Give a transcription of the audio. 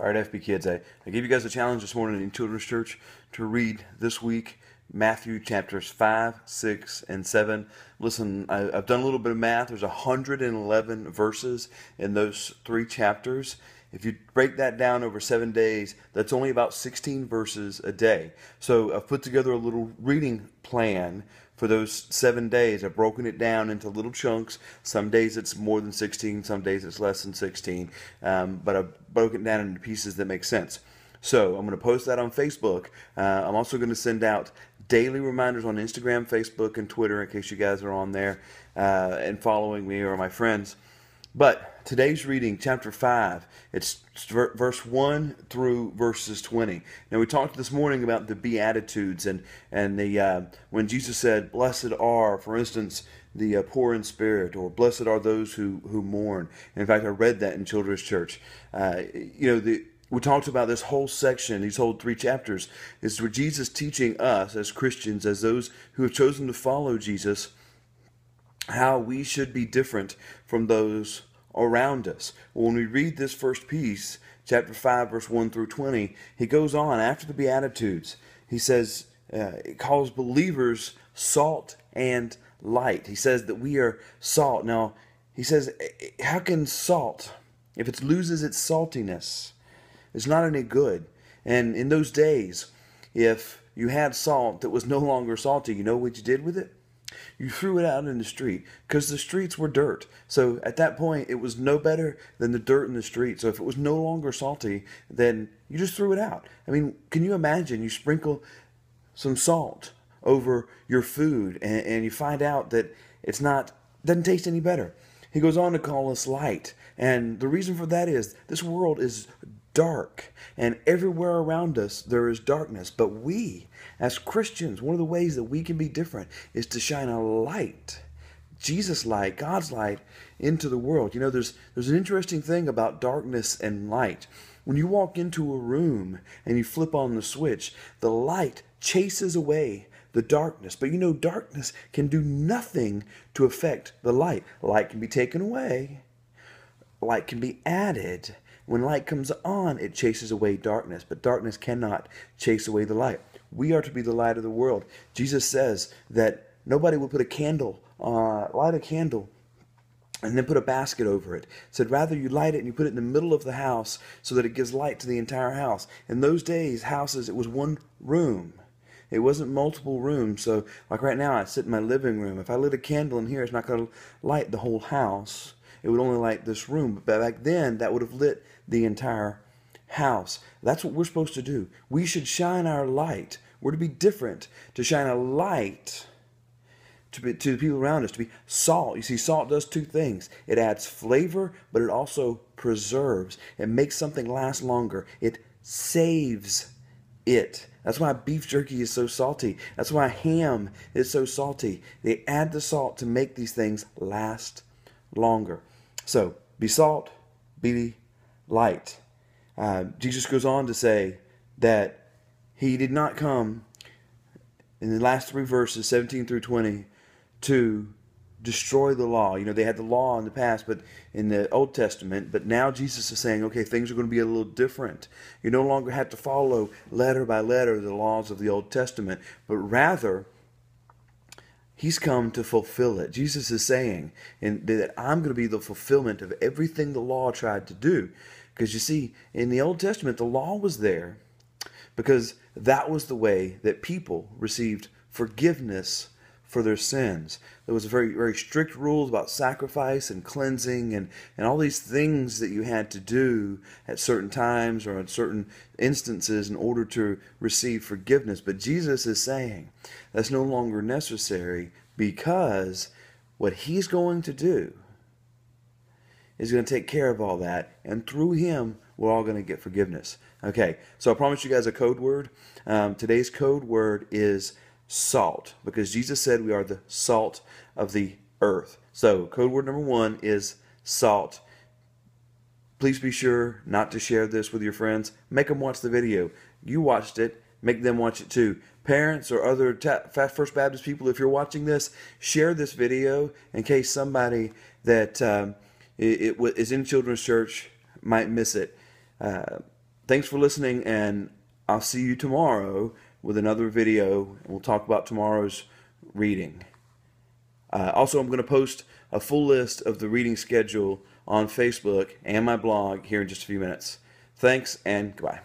All right, FB kids, I gave you guys a challenge this morning in Children's Church to read this week Matthew chapters 5, 6, and 7. Listen, I've done a little bit of math. There's 111 verses in those three chapters. If you break that down over 7 days, that's only about 16 verses a day. So I've put together a little reading plan for those 7 days. I've broken it down into little chunks. Some days it's more than 16, some days it's less than 16. But I've broken it down into pieces that make sense. So I'm going to post that on Facebook. I'm also going to send out daily reminders on Instagram, Facebook, and Twitter in case you guys are on there and following me or my friends. But today's reading, chapter 5, it's verse 1 through verses 20. Now, we talked this morning about the Beatitudes and the when Jesus said, blessed are, for instance, the poor in spirit, or blessed are those who mourn. And in fact, I read that in Children's Church. We talked about this whole section, these whole 3 chapters, is where Jesus teaching us as Christians, as those who have chosen to follow Jesus, how we should be different from those around us. When we read this first piece, chapter 5, verse 1 through 20, he goes on after the Beatitudes. He says, it calls believers salt and light. He says that we are salt. Now, he says, how can salt, if it loses its saltiness, it's not any good? And in those days, if you had salt that was no longer salty, you know what you did with it? You threw it out in the street because the streets were dirt. So at that point, it was no better than the dirt in the street. So if it was no longer salty, then you just threw it out. I mean, can you imagine you sprinkle some salt over your food and you find out that doesn't taste any better? He goes on to call us light. And the reason for that is this world is dark, and everywhere around us there is darkness. But we, as Christians, one of the ways that we can be different is to shine a light, Jesus' light, God's light, into the world. You know, there's an interesting thing about darkness and light. When you walk into a room and you flip on the switch, the light chases away the darkness. But you know, darkness can do nothing to affect the light. Light can be taken away. Light can be added. When light comes on, it chases away darkness, but darkness cannot chase away the light. We are to be the light of the world. Jesus says that nobody will put light a candle and then put a basket over it. He said, rather you light it and you put it in the middle of the house so that it gives light to the entire house. In those days, houses, it was one room. It wasn't multiple rooms. So like right now, I sit in my living room. If I lit a candle in here, it's not going to light the whole house. It would only light this room. But back then, that would have lit the entire house. That's what we're supposed to do. We should shine our light. We're to be different, to shine a light to the people around us, to be salt. You see, salt does 2 things. It adds flavor, but it also preserves. It makes something last longer. It saves it. That's why beef jerky is so salty. That's why ham is so salty. They add the salt to make these things last longer. So, be salt, be light. Jesus goes on to say that he did not come, in the last 3 verses, 17 through 20, to destroy the law. You know, they had the law in the past, but in the Old Testament, but now Jesus is saying, okay, things are going to be a little different. You no longer have to follow letter by letter the laws of the Old Testament, but rather, he's come to fulfill it. Jesus is saying that I'm going to be the fulfillment of everything the law tried to do. Because you see, in the Old Testament, the law was there because that was the way that people received forgiveness for their sins. There was very, very strict rules about sacrifice and cleansing and all these things that you had to do at certain times or in certain instances in order to receive forgiveness. But Jesus is saying that's no longer necessary because what he's going to do is going to take care of all that, and through him, we're all going to get forgiveness. Okay, so I promised you guys a code word. Today's code word is salt, because Jesus said we are the salt of the earth. So code word number 1 is salt. Please be sure not to share this with your friends. Make them watch the video. You watched it, make them watch it too. Parents or other First Baptist people, if you're watching this, share this video in case somebody that is in Children's Church might miss it. thanks for listening, and I'll see you tomorrow with another video, and we'll talk about tomorrow's reading. Also, I'm going to post a full list of the reading schedule on Facebook and my blog here in just a few minutes. Thanks, and goodbye.